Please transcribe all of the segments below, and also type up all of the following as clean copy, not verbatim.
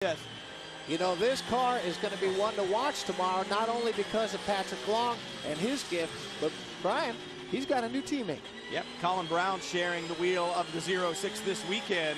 Yes. You know, this car is going to be one to watch tomorrow, not only because of Patrick Long and his gift, but Brian, he's got a new teammate. Yep, Colin Brown sharing the wheel of the 06 this weekend.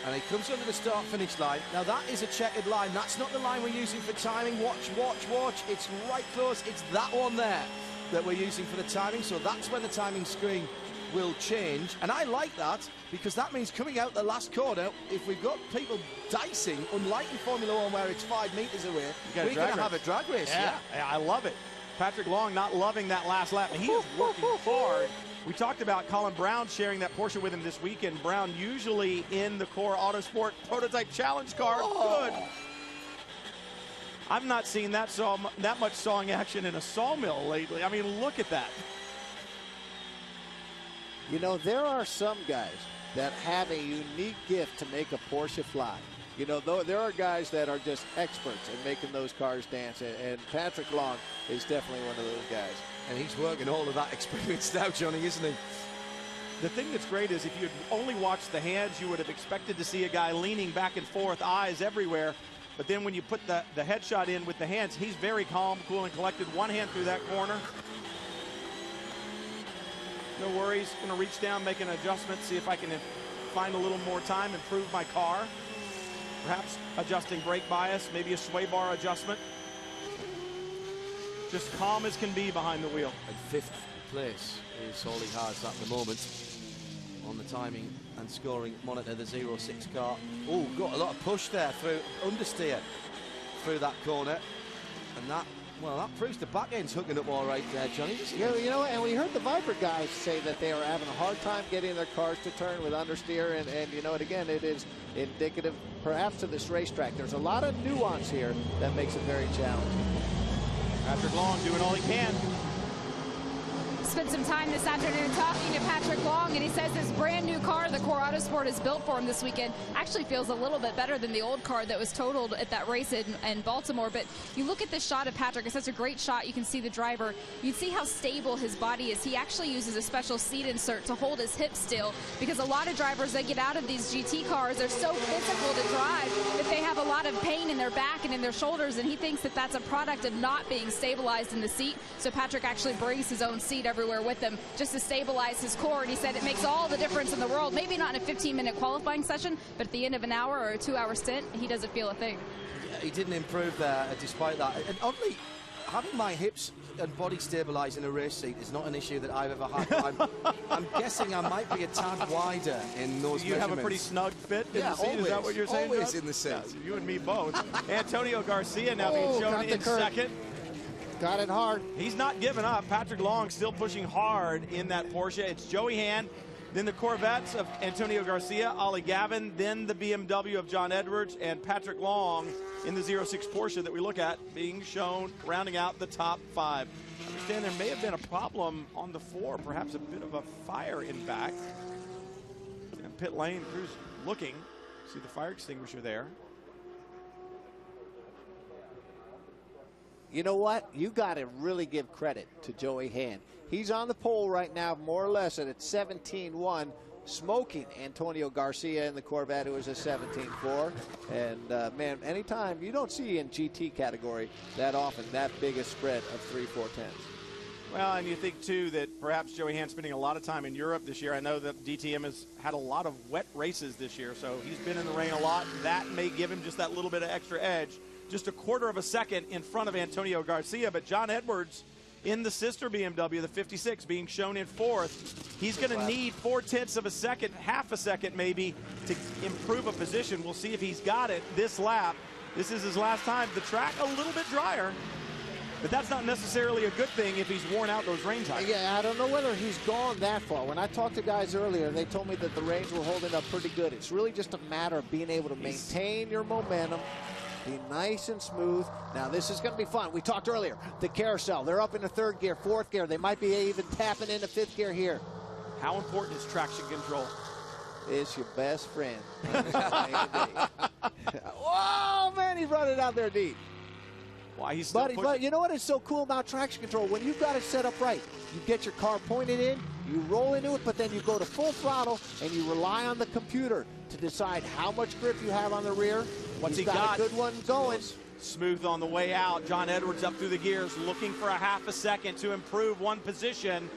And he comes under the start-finish line. Now, that is a checkered line. That's not the line we're using for timing. Watch, watch, watch. It's right close. It's that one there that we're using for the timing. So that's when the timing screen will change. And I like that because that means coming out the last corner, if we've got people dicing, unlike in Formula 1 where it's 5 meters away, we're going to have a drag race. Yeah, I love it. Patrick Long not loving that last lap. He is working hard. We talked about Colin Brown sharing that Porsche with him this weekend. Brown usually in the Core Autosport Prototype Challenge car. Good. I've not seen that much sawing action in a sawmill lately. I mean, look at that. You know, there are some guys that have a unique gift to make a Porsche fly. You know, there are guys that are just experts in making those cars dance, and Patrick Long is definitely one of those guys. And he's working all of that experience now, Johnny, isn't he? The thing that's great is if you'd only watched the hands, you would have expected to see a guy leaning back and forth, eyes everywhere. But then when you put the headshot in with the hands, he's very calm, cool, and collected. One hand through that corner. No worries. Going to reach down, make an adjustment, see if I can find a little more time, improve my car. Perhaps adjusting brake bias, maybe a sway bar adjustment. Just calm as can be behind the wheel. And 5th place is all he has at the moment on the timing and scoring monitor, the 06 car. Oh, got a lot of push there through understeer through that corner. And that, well, that proves the back end's hooking up all right there, Johnny. Yeah, you know, and we heard the Viper guys say that they are having a hard time getting their cars to turn with understeer, and you know, and again, it is indicative perhaps to this racetrack. There's a lot of nuance here that makes it very challenging. Patrick Long doing all he can. Spent some time this afternoon talking to Patrick Long, and he says this brand new car the Core Autosport has built for him this weekend actually feels a little bit better than the old car that was totaled at that race in Baltimore. But you look at this shot of Patrick, it's such a great shot. You can see the driver. You see how stable his body is. He actually uses a special seat insert to hold his hips still, because a lot of drivers that get out of these GT cars are so physical to drive that they have a lot of pain in their back and in their shoulders, and he thinks that that's a product of not being stabilized in the seat. So Patrick actually brings his own seat everywhere with him just to stabilize his core, and he said it makes all the difference in the world. Maybe not in a 15-minute qualifying session, but at the end of an hour or a 2-hour stint, he doesn't feel a thing. Yeah, he didn't improve there despite that. And oddly, having my hips and body stabilized in a race seat is not an issue that I've ever had. I'm guessing I might be a tad wider in those You have a pretty snug fit in the seat, always, is that what you're saying? Always John? in the seat. Yeah, you and me both. Antonio Garcia now being shown in second. Got it hard. He's not giving up. Patrick Long still pushing hard in that Porsche. It's Joey Hand, then the Corvettes of Antonio Garcia, Ollie Gavin, then the BMW of John Edwards, and Patrick Long in the 06 Porsche that we look at being shown, rounding out the top 5. I understand there may have been a problem on the floor, perhaps a bit of a fire in back. And pit lane crews looking. See the fire extinguisher there. You know what? You got to really give credit to Joey Hand. He's on the pole right now, more or less, at 17-1, smoking Antonio Garcia in the Corvette, who is a 17-4. And, man, anytime, you don't see in GT category that often that big a spread of 3-4-10s. Well, and you think, too, that perhaps Joey Hand spending a lot of time in Europe this year. I know that DTM has had a lot of wet races this year, so he's been in the rain a lot. That may give him just that little bit of extra edge. Just a quarter of a second in front of Antonio Garcia, but John Edwards in the sister BMW, the 56, being shown in 4th. He's going to need 0.4 of a second, half a second maybe, to improve a position. We'll see if he's got it this lap. This is his last time. The track a little bit drier, but that's not necessarily a good thing if he's worn out those range tires. Yeah, I don't know whether he's gone that far. When I talked to guys earlier, they told me that the range were holding up pretty good. It's really just a matter of being able to maintain your momentum, be nice and smooth. Now, this is going to be fun. We talked earlier, the carousel. They're up into 3rd gear, 4th gear. They might be even tapping into 5th gear here. How important is traction control? It's your best friend. Whoa, man, he's running out there deep. Why he's still But you know what is so cool about traction control? When you've got it set up right, you get your car pointed in, you roll into it, but then you go to full throttle and you rely on the computer to decide how much grip you have on the rear, What's He's he got? A good one going. Smooth on the way out. John Edwards up through the gears, looking for a half a second to improve one position.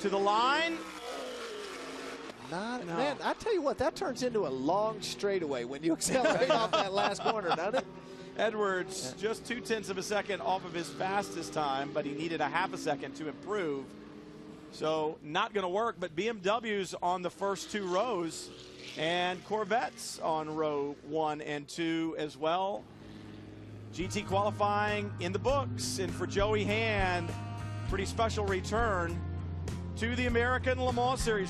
To the line. Man, I tell you what, that turns into a long straightaway when you accelerate off that last corner, doesn't it? Edwards just 0.2 of a second off of his fastest time, but he needed a half a second to improve. So not going to work, but BMW's on the first 2 rows and Corvettes on row 1 and 2 as well. GT qualifying in the books, and for Joey Hand, pretty special return to the American Le Mans Series.